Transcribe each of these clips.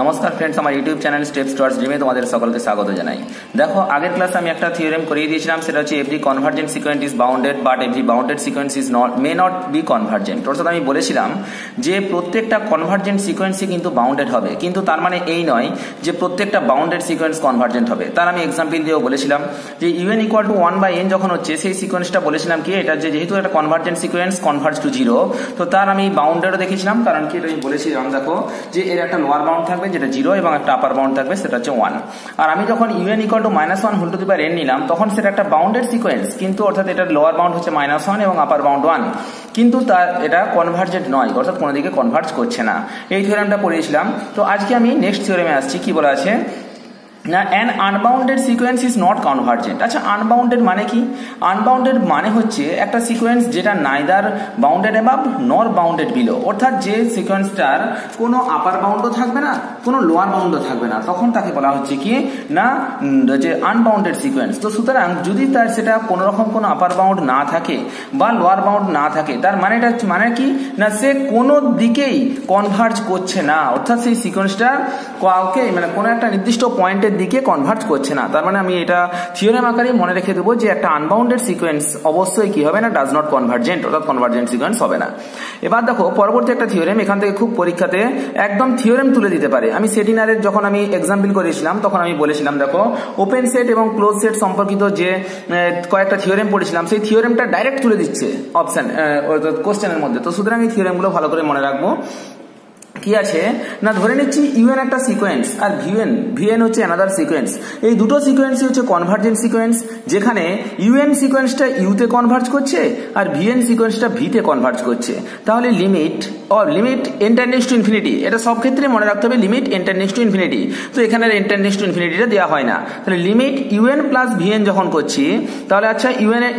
নমস্কার ফ্রেন্ডস, আমার YouTube channel steps towards ড্রিমে তোমাদের সকলকে স্বাগত জানাই। দেখো, আগের ক্লাসে আমি একটা থিওরেম করিয়ে দিয়েছিলাম, সেটা হচ্ছে every convergent sequence is bounded but every bounded sequence is may not be convergent. অর্থাৎ আমি বলেছিলাম যে প্রত্যেকটা কনভার্জেন্ট সিকোয়েন্সই কিন্তু বাউন্ডেড হবে, কিন্তু তার মানে এই নয় যে প্রত্যেকটা বাউন্ডেড সিকোয়েন্স কনভার্জেন্ট হবে। তার আমি এক্সাম্পল দিয়েও বলেছিলাম যে ইউএন ইকুয়াল টু 1/n যখন হচ্ছে, সেই সিকোয়েন্সটা বলেছিলাম কি, এটা যেহেতু একটা কনভার্জেন্ট সিকোয়েন্স কনভার্জ টু 0, তো তার আমি বাউন্ডেডও দেখেছিলাম। কারণ কি, এটা আমি বলেছিলাম দেখো যে এর একটা লোয়ার বাউন্ড থাকবে যেটা 0 এবং একটা আপার বাউন্ড থাকবে সেটা হচ্ছে 1। আর আমি যখন u n equal to -1 whole to the power n নিলাম, তখন সেটা একটা বাউন্ডেড সিকোয়েন্স, কিন্তু অর্থাৎ এটার লোয়ার বাউন্ড হচ্ছে -1 এবং আপার বাউন্ড 1, কিন্তু তার এটা কনভার্জেন্ট নয়, অর্থাৎ কোনো দিকে কনভার্জ করছে না। এই থিওরেমটা পড়িয়েছিলাম। তো আজকে আমি নেক্সট থিওরেমে আসছি। কি বলা আছে না, an unbounded sequence is not convergent. আচ্ছা, আনবাউন্ডেড মানে কি? আনবাউন্ডেড মানে হচ্ছে একটা সিকোয়েন্স যেটা নাইদার বাউন্ডেড অ্যাবাভ নর বাউন্ডেড বিলো, অর্থাৎ যে সিকোয়েন্সটার কোনো আপার বাউন্ডও থাকবে না, কোনো লোয়ার বাউন্ডও থাকবে না, তখন তাকে বলা হচ্ছে কি না যে আনবাউন্ডেড সিকোয়েন্স। তো সুতরাং যদি তার সেটা কোনো রকম কোনো আপার বাউন্ড না থাকে বা লোয়ার বাউন্ড না থাকে, তার মানে কি না, সে কোনো দিকেই কনভার্জ করছে না, অর্থাৎ সেই সিকোয়েন্সটা কাউকে মানে কোনো একটা নির্দিষ্ট পয়েন্টের দিকে কনভার্জ করছে না। তার মানে আমি এটা থিওরেম আকারে মনে রেখে দেবো যে একটা আনবাউন্ডেড সিকোয়েন্স অবশ্যই কি হবে না, ডাজ নট কনভার্জেন্ট, অর্থাৎ কনভার্জেন্ট সিকোয়েন্স হবে না। এবার দেখো পরবর্তী একটা থিওরেম, এখান থেকে খুব পরীক্ষাতে একদম থিওরেম তুলে দিতে পারে। আমি সেটিনারের যখন আমি এক্সাম্পল করেছিলাম তখন আমি বলেছিলাম দেখো ওপেন সেট এবং ক্লোজ সেট সম্পর্কিত যে কয়েকটা থিওরেম পড়েছিলাম, সেই থিওরেমটা ডাইরেক্ট তুলে দিচ্ছে অপশন কোশ্চেনের মধ্যে। তো সুতরাং এই থিওরেমগুলো ভালো করে মনে রাখবো। কি আছে না, ধরে নিচ্ছি ইউএন একটা সিকোয়েন্স আর ভিএন হচ্ছে অ্যানাদার সিকোয়েন্স। এই দুটো সিকোয়েন্সই হচ্ছে কনভার্জেন্ট সিকোয়েন্স, যেখানে ইউএন সিকোয়েন্সটা ইউতে কনভার্জ করছে আর ভিএন সিকোয়েন্সটা ভিতে কনভার্জ করছে। তাহলে লিমিট n টেন্ডেন্স টু ইনফিনিটি, এটা সব ক্ষেত্রে মনে রাখতে হবে, লিমিট n টেন্ডেন্স টু ইনফিনিটি। তো এখানে n টেন্ডেন্স টু ইনফিনিটিটা দেওয়া হয় না। তাহলে লিমিট ইউএন প্লাস ভিএন যখন করছি, তাহলে আচ্ছা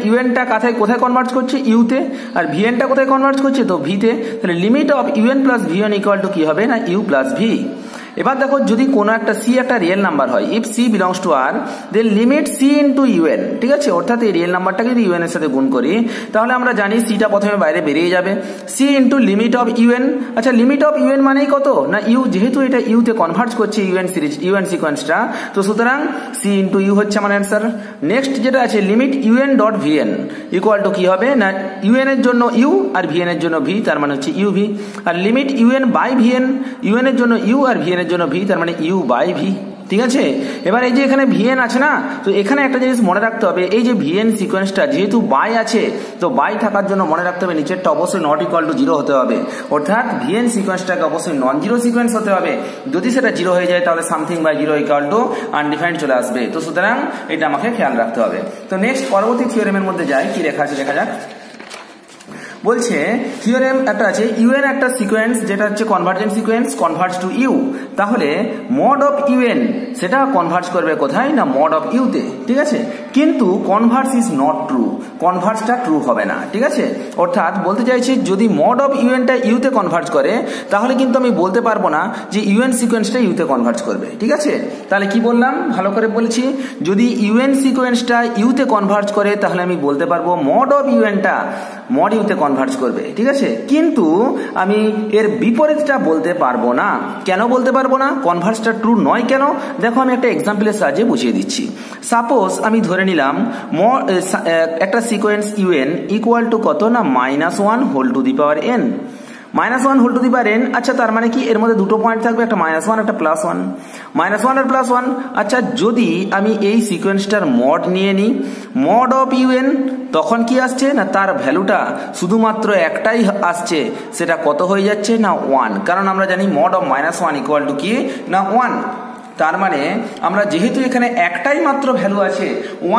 ইউএনটা কোথায় কনভার্জ করছে, ইউতে, আর ভিএনটা কোথায় কনভার্জ করছে, তো ভিতে। তাহলে limit of UN plus VN equal two কি হবে না, ইউ প্লাস ভি। এবার দেখো যদি কোনো একটা সি একটা রিয়েল নাম্বার হয়, if c belongs to R, then limit c into u n, ঠিক আছে, অর্থাৎ এই রিয়েল নাম্বারটাকে যদি ইউএন এর সাথে গুণ করি, তাহলে আমরা জানি সিটা প্রথমে বাইরে বেরিয়ে যাবে, c into limit of u n. আচ্ছা, লিমিট অফ ইউএন মানেই কত না, ইউ, যেহেতু এটা ইউতে কনভার্জ করছে ইউএন সিকোয়েন্সটা, তো সুতরাং সি ইন্টু ইউ হচ্ছে আমার অ্যান্সার। নেক্সট যেটা আছে limit UN dot VN equal two কি হবে না, ইউএন এর জন্য ইউ আর ভিএন এর জন্য ভি, তার মানে হচ্ছে ইউ ভি। আর limit u n by v n, u n এর জন্য ইউ আর ভিএন এর জন্য ভি, তার মানে ইউ বাই ভি। ঠিক আছে, এবার এই যে এখানে ভিএন আছে না, তো এখানে একটা জিনিস মনে রাখতে হবে, এই যে ভিএন সিকোয়েন্সটা যেহেতু বাই আছে, তো বাই থাকার জন্য মনে রাখতে হবে নিচেরটা অবশ্যই নট ইকুয়াল টু 0 হতে হবে, অর্থাৎ ভিএন সিকোয়েন্সটাকে অবশ্যই নন জিরো সিকোয়েন্স হতে হবে। যদি সেটা 0 হয়ে যায় তাহলে something by 0 equal to undefined চলে আসবে। তো সুতরাং এটা আমাকে খেয়াল রাখতে হবে। তো নেক্সট পরবর্তী থিওরেমের মধ্যে যাই, কি লেখা আছে দেখা যাক। বলছে থিওরেম একটা আছে, ইউএন একটা সিকোয়েন্স যেটা হচ্ছে convergent sequence, converge to u, তাহলে মড অফ ইউএন সেটা কনভার্জ করবে কোথায় না, মড অফ ইউতে, ঠিক আছে। কিন্তু কনভার্স ইজ নট ট্রু, কনভার্সটা ট্রু হবে না, ঠিক আছে। অর্থাৎ বলতে চাইছি যদি মড অফ ইউএনটা ইউতে কনভার্জ করে, তাহলে কিন্তু আমি বলতে পারবো না যে ইউএন সিকোয়েন্সটা ইউতে কনভার্জ করবে, ঠিক আছে। তাহলে কি বললাম, ভালো করে বলেছি, যদি ইউএন সিকোয়েন্সটা ইউতে কনভার্জ করে, তাহলে আমি বলতে পারবো মড অফ ইউএনটা মড ইউতে কনভার্জ করবে, ঠিক আছে। কিন্তু আমি এর বিপরীতটা বলতে পারবো না। কেন বলতে পারবো না, কনভার্সটা ট্রু নয় কেন, দেখো আমি একটা এক্সাম্পলের সাহায্যে বুঝিয়ে দিচ্ছি। সাপোজ আমি ধরে নিলাম একটা সিকোয়েন্স ইউএন ইকুয়াল টু কত না, -1 whole to the power n, -1 whole to the power n। আচ্ছা, তার মানে কি এর মধ্যে দুটো পয়েন্ট থাকবে, একটা -1 একটা +1, -1 আর +1। আচ্ছা, যদি আমি এই সিকোয়েন্সটার মড নিয়ে নিই, মড অফ ইউএন, তখন কি আসছে না, তার ভ্যালুটা শুধুমাত্র একটাই আসছে, সেটা কত হয়ে যাচ্ছে না 1, কারণ আমরা জানি মড অফ -1 ইকুয়াল টু কি না 1। তার মানে আমরা যেহেতু এখানে একটাই মাত্র ভ্যালু আছে,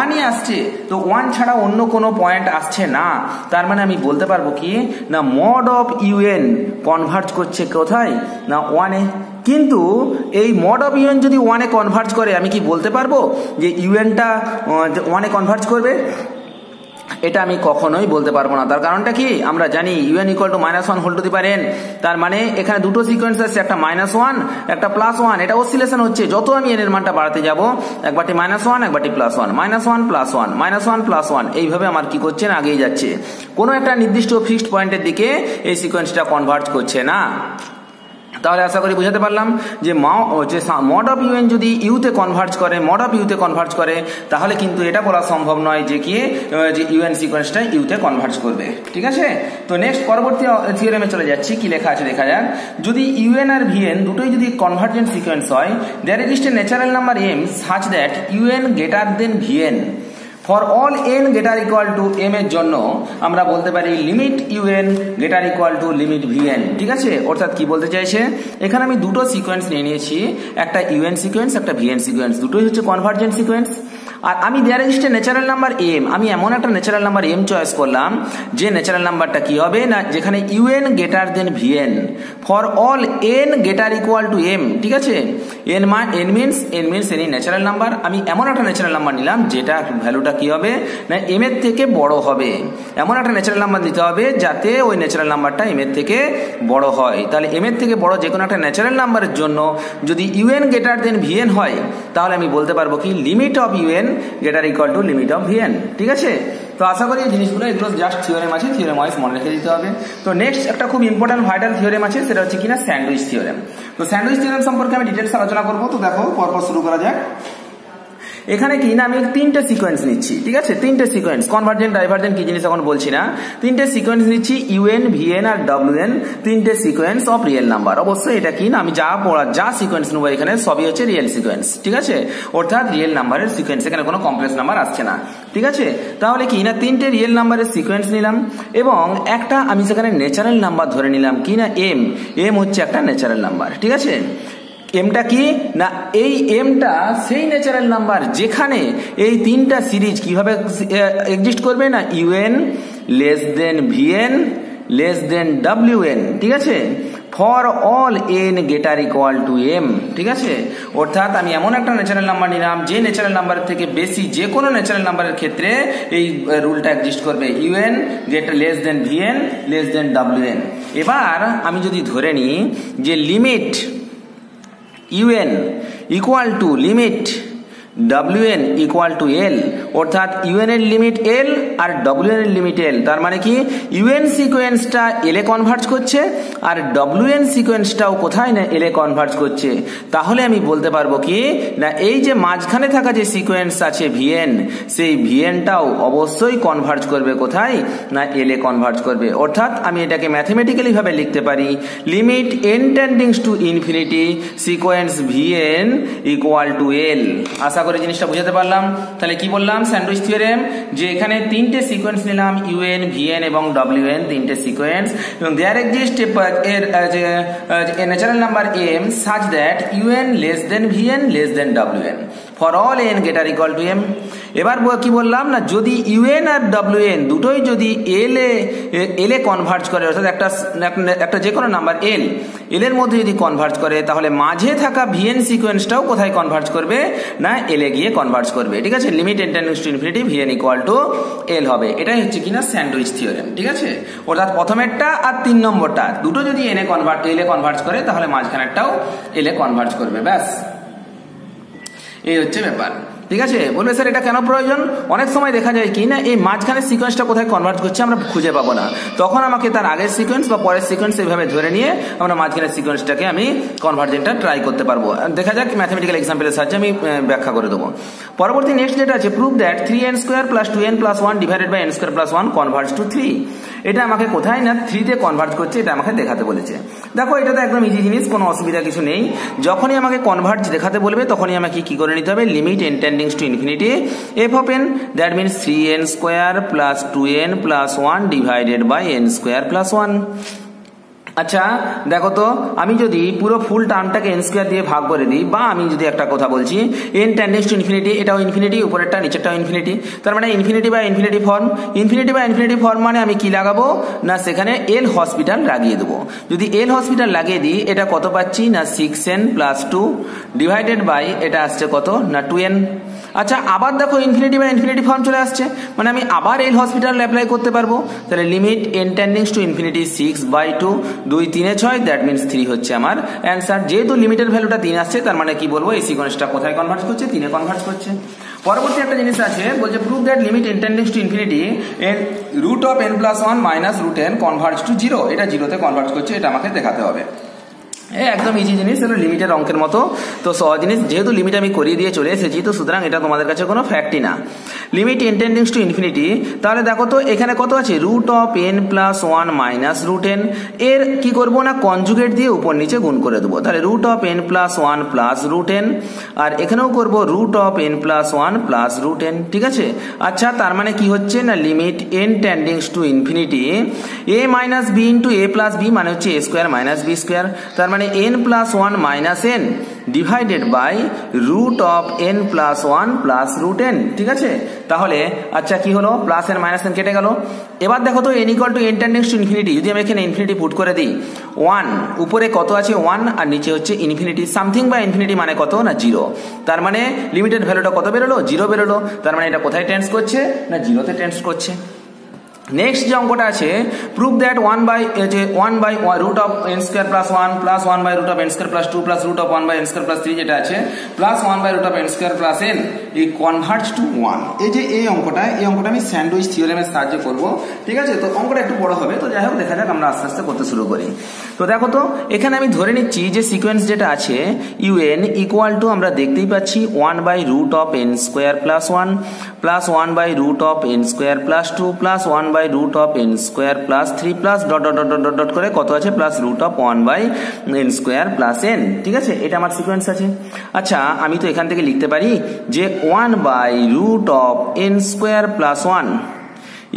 1ই আসছে, তো 1 ছাড়া অন্য কোনো পয়েন্ট আসছে না, তার মানে আমি বলতে পারবো কি না, মড অফ ইউএন কনভার্জ করছে কোথায় না 1-এ। কিন্তু এই মড অফ ইউএন যদি 1-এ কনভার্জ করে, আমি কি বলতে পারবো যে ইউএনটা 1-এ কনভার্জ করবে? এটা আমি কখনোই বলতে পারবো না। তার কারণটা কি, আমরা জানি u n equal to -1 whole to the power n, তার মানে এখানে দুটো সিকোয়েন্স আছে, একটা -1 একটা +1, এটা অসিলেশন হচ্ছে, যত আমি n এর মানটা বাড়াতে যাব, একবারটি -1 একবারটি +1, -1 +1, -1 +1, এইভাবে আমার কি করছে না, আগেই যাচ্ছে, কোনো একটা নির্দিষ্ট ফিক্সড পয়েন্টের দিকে এই সিকোয়েন্সটা কনভার্জ করছে না। তাহলে আশা করি বুঝাতে পারলাম যে মড অফ ইউএন যদি ইউতে কনভার্জ করে, মড অফ ইউতে কনভার্জ করে, তাহলে কিন্তু এটা বলা সম্ভব নয় যে কি যে ইউএন সিকোয়েন্সটা ইউতে কনভার্জ করবে। ঠিক আছে, তো নেক্সট পরবর্তী থিওরেমে চলে যাচ্ছি। কি লেখা আছে দেখা যাক। যদি ইউএন আর ভিএন দুটোই যদি কনভার্জেন্ট সিকোয়েন্স হয়, there exist a natural number m such that u n greater than v n for all n greater equal to m এর জন্য আমরা বলতে পারি limit u n greater equal to limit v n. ঠিক আছে, অর্থাৎ কি বলতে চাইছে, এখানে আমি দুটো সিকোয়েন্স নিয়ে নিয়েছি, একটা ইউএন সিকোয়েন্স, একটা ভিএন সিকোয়েন্স, দুটোই হচ্ছে কনভার্জেন্ট সিকোয়েন্স। আর আমি there exist a natural number m, আমি এমন একটা ন্যাচারাল নাম্বার এম চয়েস করলাম যে ন্যাচারাল নাম্বারটা কি হবে না, যেখানে u n greater than v n for all n greater equal to m. ঠিক আছে, n means any natural number. আমি এমন একটা ন্যাচারাল নাম্বার নিলাম যেটা ভ্যালুটা কি হবে না এম এর থেকে বড় হবে। এমন একটা ন্যাচারাল নাম্বার দিতে হবে যাতে ওই ন্যাচারাল নাম্বারটা এম এর থেকে বড় হয়। তাহলে এম এর থেকে বড় যে কোনো একটা ন্যাচারাল নাম্বারের জন্য যদি ইউএন গ্রেটার দেন ভিএন হয়, তাহলে আমি বলতে পারবো কি limit of UN greater equal to limit of VN. ঠিক আছে, তো আশা করি এই জিনিসগুলো এগুলো জাস্ট থিওরেম আছে, থিওরেম ওয়াইজ মনে রেখে দিতে হবে। তো নেক্সট একটা খুব ইম্পর্টেন্ট ভাইটাল থিওরেম আছে, সেটা হচ্ছে কিনা স্যান্ডউইচ থিওরেম। তো স্যান্ডউইচ থিওরেম সম্পর্কে আমি ডিটেলস আলোচনা করবো। তো দেখো পরপর শুরু করা যাক। এখানে কি না আমি তিনটে সিকোয়েন্স নিচ্ছি। ঠিক আছে, তিনটে সিকোয়েন্স, কনভার্জেন্ট ডাইভার্জেন্ট কি জিনিস এখন বলছি না, তিনটে সিকোয়েন্স নিচ্ছি, ইউএন ভিএন আর ডব্লিউএন, তিনটে সিকোয়েন্স অফ রিয়েল নাম্বার। অবশ্যই এটা কি না আমি যা সিকোয়েন্স নেবো এখানে সবই হচ্ছে রিয়েল সিকোয়েন্স। ঠিক আছে, অর্থাৎ রিয়েল নাম্বারের সিকোয়েন্স, এখানে কোনো কমপ্লেক্স নাম্বার আসছে না। ঠিক আছে, তাহলে কি না তিনটে রিয়েল নাম্বারের সিকোয়েন্স নিলাম এবং একটা আমি সেখানে ন্যাচারাল নাম্বার ধরে নিলাম কি না এম হচ্ছে একটা ন্যাচারাল নাম্বার। ঠিক আছে, এমটা কি না এই এমটা সেই ন্যাচারাল নাম্বার যেখানে এই তিনটা সিরিজ কিভাবে এক্সিস্ট করবে না u n less than v n less than ডব্লিউএন। ঠিক আছে, for all n greater equal to m. ঠিক আছে, অর্থাৎ আমি এমন একটা ন্যাচারাল নাম্বার নিলাম যে ন্যাচারাল নাম্বারের থেকে বেশি যে কোনো ন্যাচারাল নাম্বারের ক্ষেত্রে এই রুলটা এক্সিস্ট করবে, u n greater less than v n less than ডব্লিউএন। এবার আমি যদি ধরে নিই যে limit u n equal to limit ডব্লিউএন ইকুয়াল টু এল, অর্থাৎ ইউএন এর লিমিট এল আর ডব্লিউএন এর লিমিট এল, তার মানে কি ইউএন সিকোয়েন্সটা এল এ কনভার্জ করছে আর ডব্লিউএন সিকোয়েন্সটাও কোথায় না এল এ কনভার্জ করছে। তাহলে আমি বলতে পারবো কি না এই যে মাঝখানে থাকা যে সিকোয়েন্স আছে ভিএন, সেই ভিএনটাও অবশ্যই কনভার্জ করবে কোথায় না এল এ কনভার্জ করবে। অর্থাৎ আমি এটাকে ম্যাথমেটিক্যালি ভাবে লিখতে পারি limit n tendings to infinity sequence v n equal to l. আশা করি জিনিসটা বুঝাতে পারলাম। তাহলে কি বললাম স্যান্ডউইচ থিওরেম, যে এখানে তিনটে সিকোয়েন্স নিলাম ইউএন ভিএন এবং ডব্লিউএন, তিনটে সিকোয়েন্স, এবং দেয়ার এক্সিস্ট এর natural number m such that u n less than v n less than ডব্লিউএন for all n greater equal to m. এবার কি বললাম না যদি ইউএন আর ডব্লিউএন দুটোই যদি এল এ কনভার্জ করে, অর্থাৎ একটা যে কোনো নাম্বার এল এর মধ্যে যদি কনভার্জ করে, তাহলে মাঝে থাকা ভিএন সিকোয়েন্সটাও কোথায় কনভার্জ করবে না এল এ গিয়ে কনভার্জ করবে। ঠিক আছে, limit n tendings to infinity v n equal to l হবে। এটাই হচ্ছে কিনা স্যান্ডউইচ থিওরেম। ঠিক আছে, অর্থাৎ প্রথমেরটা আর 3 নম্বরটা দুটো যদি এল এ কনভার্জ করে, তাহলে মাঝখানেরটাও এল এ কনভার্জ করবে। ব্যাস, এই হচ্ছে ব্যাপার। ঠিক আছে, বলবে স্যার এটা কেন প্রয়োজন? অনেক সময় দেখা যায় কি না এই মাঝখানের সিকোয়েন্সটা কোথায় কনভার্ট করছে আমরা খুঁজে পাবো না, তখন আমাকে তার আগের সিকোয়েন্স বা পরের সিকোয়েন্স এইভাবে ধরে নিয়ে আমরা মাঝখানের সিকোয়েন্সটাকে আমি কনভার্জেন্টটা ট্রাই করতে পারবো। দেখা যাক ম্যাথমেটিক্যাল এক্সাম্পলের সাহায্যে আমি ব্যাখ্যা করে দেবো। পরবর্তী নেক্সট যেটা আছে prove that 3n² + 2n + 1 divided by n² + 1 converge to 3। এটা আমাকে কোথায় না 3 তে কনভার্ট করছে, এটা আমাকে দেখাতে বলেছে। দেখো এটা তো একদম ইজি জিনিস, কোনো অসুবিধা কিছু নেই। যখনই আমাকে কনভার্জ দেখাতে বলবে তখনই আমাকে কি করে নিতে হবে limit n tendings to infinity f of n, that means 3n² + 2n + 1 divided by n² + 1। আচ্ছা দেখো তো, আমি যদি পুরো ফুল টার্মটাকে n² দিয়ে ভাগ করে দিই, বা আমি যদি একটা কথা বলছি n টেন্ডিংস টু ইনফিনিটি, এটাও ইনফিনিটি, উপরেরটা নিচেরটাও ইনফিনিটি, তার মানে ইনফিনিটি বা ইনফিনিটি ফর্ম। ইনফিনিটি বা ইনফিনিটি ফর্ম মানে আমি কি লাগাবো না সেখানে এল হসপিটাল লাগিয়ে দেবো। যদি এল হসপিটাল লাগিয়ে দিই, এটা কত পাচ্ছি না 6n + 2 ডিভাইডেড বাই এটা আসছে কত না 2n। আচ্ছা আবার দেখো ইনফিনিটি বা ইনফিনিটি ফর্ম চলে আসছে, মানে আমি আবার এল হসপিটাল অ্যাপ্লাই করতে পারবো। তাহলে limit n tendings to infinity 6/2 2 3 6, that means 3 হচ্ছে আমার অ্যান্সার। যেহেতু লিমিটের ভ্যালুটা 3 আসছে, তার মানে কি বলবো এই সিকোয়েন্সটা কোথায় কনভার্ট করছে 3 এ কনভার্ট করছে। পরবর্তী একটা জিনিস আছে, বলছে prove that limit n tendings to infinity root of n + 1 - √n converge to 0। এটা 0 তে কনভার্ট করছে, এটা আমাকে দেখাতে হবে। একদম ইজি জিনিস, এটা লিমিটের অঙ্কের মতো। তো সহজ জিনিস, যেহেতু লিমিট আমি করিয়ে দিয়ে চলে এসেছি, তো সুতরাং এটা তোমাদের কাছে কোনো ফ্যাক্টই না। Limit n tendings to infinity, তাহলে দেখো তো এখানে কত আছে, √n+1 - √n, এর কি করব না কনজুগেট দিয়ে উপর নিচে গুণ করে দেবো, তাহলে √n+1 + √n, আর এখানেও করব √n+1 + √n, ঠিক আছে। আচ্ছা, তার মানে কি হচ্ছে না limit n tendings to infinity a - b * a + b মানে হচ্ছে a² - b², তার মানে n+1 - n divided by √n+1 + √n, ঠিক আছে। তাহলে আচ্ছা কি হলো, প্লাস n মাইনাস n কেটে গেল। এবার দেখো তো n = n tendings to infinity, যদি আমি এখানে ইনফিনিটি পুট করে দিই, 1 উপরে কত আছে 1 আর নিচে হচ্ছে ইনফিনিটি, সামথিং বা ইনফিনিটি মানে কত না 0, তার মানে লিমিটেড ভ্যালুটা কত বেরোলো 0 বেরোলো, তার মানে এটা কোথায় টেন্ডস করছে না 0-তে টেন্ডস করছে। নেক্সট যে অঙ্কটা আছে, prove that 1/√n² + 1 + 1/√n² + 2 + √1/n² + 3 যেটা আছে প্লাস 1/√n² + n এই কনভার্জ টু 1। এই যে এই অঙ্কটা আমি স্যান্ডউইচ থিওরেমের সাহায্যে করব, ঠিক আছে। তো অঙ্কটা একটু বড় হবে, তো যাই হোক দেখা যাক, আমরা আস্তে আস্তে করতে শুরু করি। তো দেখো তো এখানে আমি ধরে নিচ্ছি যে সিকোয়েন্স যেটা আছে un = আমরা দেখতেই পাচ্ছি 1/√n² + 1 + 1/√n² + 2 + 1/√n² + 3 plus dot dot dot dot dot করে কত আছে প্লাস √1/n² + n, ঠিক আছে। এটা আমার সিকোয়েন্স আছে। আচ্ছা, আমি তো এখান থেকে লিখতে পারি যে 1/√n² + 1 =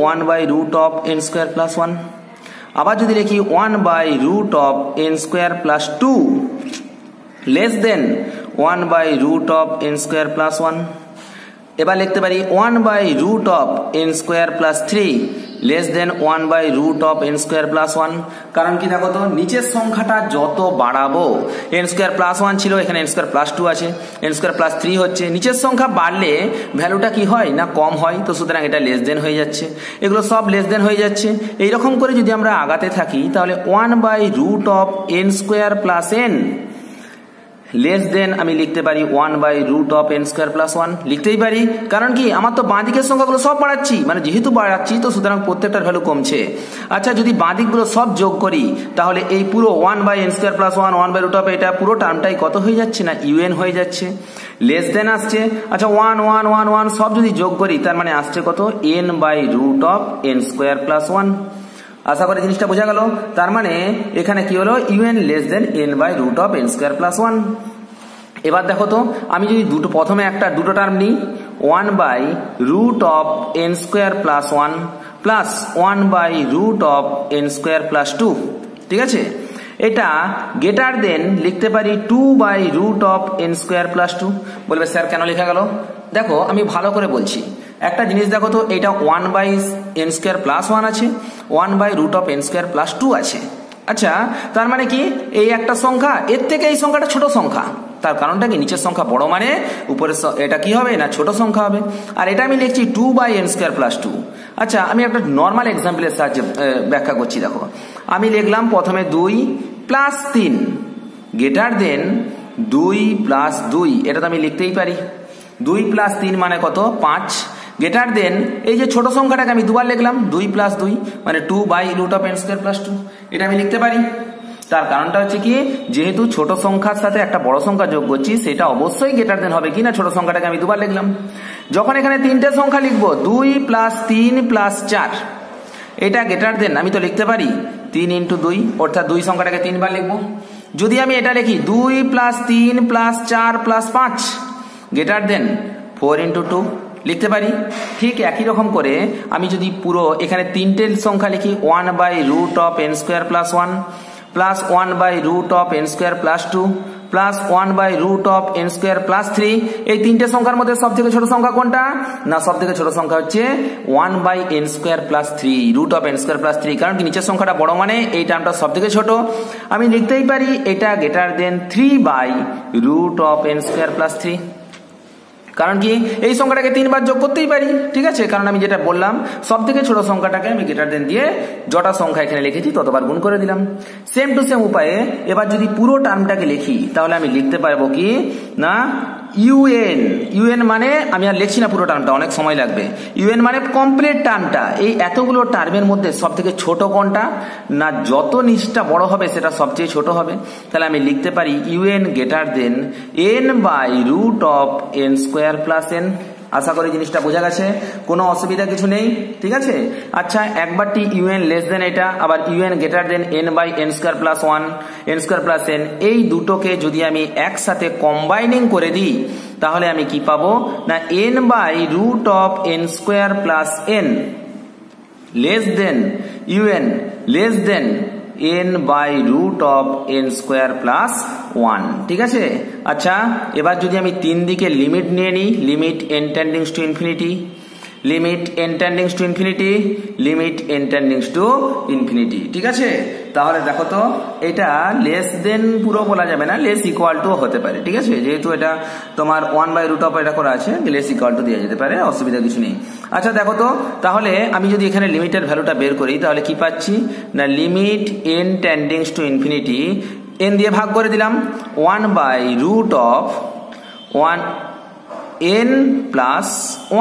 1/√n² + 1, আবার যদি লিখি 1/√n² + 2 লেস দেন 1/√n² + 1, এবার লিখতে পারি 1/√n² + 3 লেস দেন 1/√n² + 1। কারণ কি দেখো তো নিচের সংখ্যাটা যত বাড়াবো, n² + 1 ছিল, এখানে n² + 2 আছে, n² + 3 হচ্ছে, নিচের সংখ্যা বাড়লে ভ্যালুটা কি হয় না কম হয়, তো সুতরাং এটা লেস দেন হয়ে যাচ্ছে, এগুলো সব লেস দেন হয়ে যাচ্ছে। এইরকম করে যদি আমরা আগাতে থাকি তাহলে 1/√n² + n লেস দেন আমি লিখতে পারি 1/√n² + 1 লিখতেই পারি, কারণ কি আমার তো বাঁ দিকের সংখ্যাগুলো সব বাড়াচ্ছি, মানে যেহেতু বাড়াচ্ছি তো সুতরাং প্রত্যেকটার ভ্যালু কমছে। আচ্ছা, যদি বাঁ দিকগুলো সব যোগ করি তাহলে এই পুরো 1/n² + 1 1/√, এটা পুরো টার্মটাই কত হয়ে যাচ্ছে না un হয়ে যাচ্ছে, লেস দেন আসছে। আচ্ছা 1 1 1 1 সব যদি যোগ করি তার মানে আসছে কত n/√n² + 1। আশা করি জিনিসটা বোঝা গেল। তার মানে এখানে কি হলো un লেস দেন n/√n² + 1। এবার দেখো তো আমি যদি প্রথমে দুটো টার্ম নিই, 1/√n² + 1 প্লাস 1/√n² + 2, ঠিক আছে। এটা গ্রেটার দেন লিখতে পারি 2/√n² + 2। বলবে স্যার কেন লেখা গেল? দেখো আমি ভালো করে বলছি, একটা জিনিস দেখো তো, এটা 1/n² + 1 আছে, 1/√n² + 2 আছে। আচ্ছা, তার মানে কি এই একটা সংখ্যা, এর থেকে এই সংখ্যাটা ছোট সংখ্যা, তার কারণটা কি নিচের সংখ্যা বড় মানে উপরের এটা কি হবে না ছোট সংখ্যা হবে, আর এটা আমি লিখছি 2/n² + 2। আচ্ছা, আমি একটা নর্মাল এক্সাম্পলের সাহায্যে ব্যাখ্যা করছি। দেখো আমি লিখলাম প্রথমে 2 + 3 গ্রেটার দেন 2 + 2, এটা তো আমি লিখতেই পারি, 2 + 3 মানে কত 5, গ্রেটার দেন এই যে ছোট সংখ্যাটাকে আমি দুবার লিখলাম 2 + 2 মানে 2/√n² + 2, এটা আমি লিখতে পারি। তার কারণটা হচ্ছে কি, যেহেতু ছোট সংখ্যার সাথে একটা বড় সংখ্যা যোগ করছি, সেটা অবশ্যই গ্রেটার দেন হবে কি না ছোট সংখ্যাটাকে আমি দুবার লিখলাম। যখন এখানে তিনটে সংখ্যা লিখবো 2 + 3 + 4, এটা গ্রেটার দেন আমি তো লিখতে পারি 3 × 2, অর্থাৎ 2 সংখ্যাটাকে 3 বার লিখবো। যদি আমি এটা লিখি 2 + 3 + 4 + 5 গ্রেটার দেন 4 × 2 লিখতে পারি। ঠিক একই রকম করে আমি যদি পুরো এখানে তিনটে সংখ্যা লিখি 1/√n² + 1 plus 1/√n² + 2 plus 1/√n² + 3, এই তিনটে সংখ্যার মধ্যে সব থেকে ছোট সংখ্যা কোনটা না সব থেকে ছোট সংখ্যা হচ্ছে 1/n² + 3 √n² + 3, কারণ কি নিচের সংখ্যাটা বড় মানে এই টার্মটা সব থেকে ছোট। আমি লিখতেই পারি এটা গ্রেটার দেন 3/√n² + 3, কারণ কি এই সংখ্যাটাকে 3 বার যোগ করতেই পারি, ঠিক আছে। কারণ আমি যেটা বললাম সব থেকে ছোট সংখ্যাটাকে আমি গ্রেটার দেন দিয়ে যটা সংখ্যা এখানে লিখেছি ততবার গুণ করে দিলাম। সেম টু সেম উপায়ে এবার যদি পুরো টার্মটাকে লিখি তাহলে আমি লিখতে পারবো কি না ইউএন মানে আমি আর লিখছি না পুরো টার্মটা, অনেক সময় লাগবে। ইউএন মানে কমপ্লিট টার্মটা। এই এতগুলো টার্মের মধ্যে সব থেকে ছোট কোনটা? না যত নিচটা বড় হবে সেটা সবচেয়ে ছোট হবে। তাহলে আমি লিখতে পারি u n greater than n by root of n square plus n। আশা করি জিনিসটা বোঝা গেছে, কোনো অসুবিধা কিছু নেই, ঠিক আছে। আচ্ছা, একবারটি ইউএন লেস দেন এটা, আবার u n greater than n by n square plus 1 n square plus n, এই দুটোকে যদি আমি একসাথে কম্বাইনিং করে দিই তাহলে আমি কি পাবো? না n by root of n square plus n less than u n less than n by root of n square plus 1, ঠিক আছে। আচ্ছা, এবার যদি আমি তিন দিকে লিমিট নিয়ে নিই, limit n tendings to infinity, limit n tendings to infinity, limit n tendings to infinity, ঠিক আছে। তাহলে দেখো তো, এটা লেস দেন পুরো বলা যাবে না, লেস ইকুয়াল টু হতে পারে, ঠিক আছে। যেহেতু এটা তোমার 1 বাই রুট অফ এটা করা আছে, লেস ইকুয়াল টু দেওয়া যেতে পারে, অসুবিধা কিছু নেই। আচ্ছা দেখো তো, তাহলে আমি যদি এখানে লিমিটের ভ্যালুটা বের করি তাহলে কি পাচ্ছি? না limit n tendings to infinity, n দিয়ে ভাগ করে দিলাম 1 by root of 1 n plus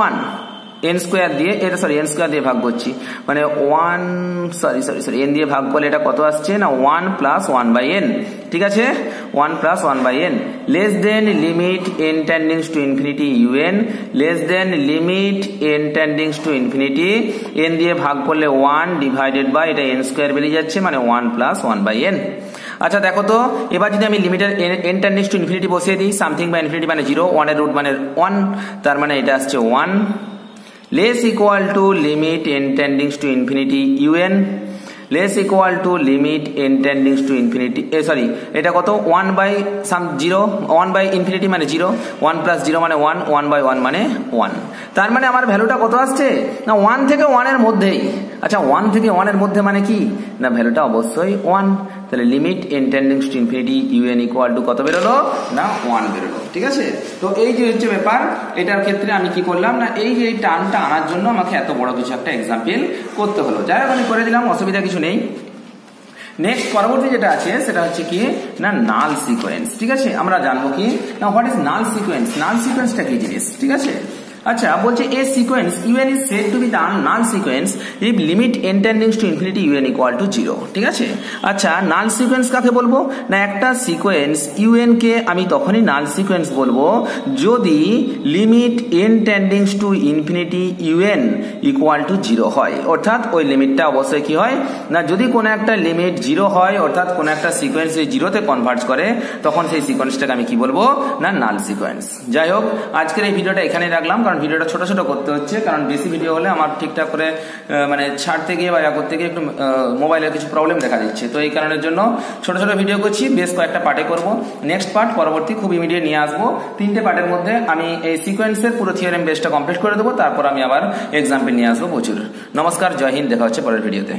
1 n square দিয়ে, এটা সরি n স্কোয়ার দিয়ে ভাগ করছি, মানে 1 সরি n দিয়ে ভাগ করলে এটা কত আসছে? না 1 প্লাস 1 বাই n, ঠিক আছে। 1 plus 1 by n less than limit n tendings to infinity u n less than limit n tendings to infinity, n দিয়ে ভাগ করলে 1 ডিভাইডেড বাই এটা n স্কোয়ার বেরিয়ে যাচ্ছে, মানে 1 প্লাস 1 বাই n। আচ্ছা দেখো তো, এবার যদি আমি লিমিটের n টেন্ডিংস টু ইনফিনিটি বসিয়ে দিই, সামথিং বাই ইনফিনিটি মানে 0, 1 এর রুট মানে 1, তার মানে এটা আসছে 1 less equal to limit n tendings to infinity un less equal to limit n tendings to infinity sorry এটা কত? 1 বাই সাম 0, 1 বাই ইনফিনিটি মানে 0, 1 প্লাস 0 মানে 1, 1 বাই 1 মানে 1। তার মানে আমার ভ্যালুটা কত আসছে? না 1 থেকে 1 এর মধ্যেই। আচ্ছা 1 থেকে 1 এর মধ্যে মানে কি? না ভ্যালুটা অবশ্যই 1। তাহলে limit n tendings to infinity un equal to কত বেরোলো? না 1 বেরোলো, ঠিক আছে। তো এই যে হচ্ছে ব্যাপার, এটার ক্ষেত্রে আমি কি করলাম? না এই যে টার্মটা আনার জন্য আমাকে এত বড় কিছু একটা এক্সাম্পল করতে হলো, যাই হোক আমি করে দিলাম, অসুবিধা কিছু নেই। নেক্সট পরবর্তী যেটা আছে সেটা হচ্ছে কি? না নাল সিকোয়েন্স, ঠিক আছে। আমরা জানবো কি না what is null sequence, null সিকোয়েন্সটা কি জিনিস, ঠিক আছে। আচ্ছা বলছে a sequence u n is said to be the null sequence if limit n tendings to infinity u n equal to 0, ঠিক আছে। আচ্ছা নাল সিকোয়েন্স কাকে বলবো? না একটা সিকোয়েন্স ইউএন কে আমি তখনই নাল সিকোয়েন্স বলবো যদি limit n tendings to infinity u n equal to 0 হয়, অর্থাৎ ওই লিমিটটা অবশ্যই কি হয়? না যদি কোনো একটা লিমিট 0 হয়, অর্থাৎ কোনো একটা সিকোয়েন্স 0-তে কনভার্জ করে, তখন সেই সিকোয়েন্সটাকে আমি কি বলবো? না নাল সিকোয়েন্স। যাই হোক আজকের এই ভিডিওটা এখানেই রাখলাম, কারণ ভিডিওটা ছোট ছোট করতে হচ্ছে, কারণ বেশি ভিডিও হলে আমার ঠিকঠাক করে মানে ছাড়তে গিয়ে বা করতে গিয়ে একটু মোবাইলের কিছু প্রবলেম দেখা দিচ্ছে, তো এই কারণের জন্য ছোট ছোট ভিডিও করছি, বেশ কয়েকটা পার্টে করব। নেক্সট পার্ট পরবর্তী খুব ইমিডিয়েট নিয়ে আসবো, 3টে পার্টের মধ্যে আমি এই সিকোয়েন্সের পুরো থিওরেম বেসটা কমপ্লিট করে দেবো, তারপর আমি আবার এক্সাম্পল নিয়ে আসবো প্রচুর। নমস্কার, জয় হিন্দ, দেখা হচ্ছে পরের ভিডিওতে।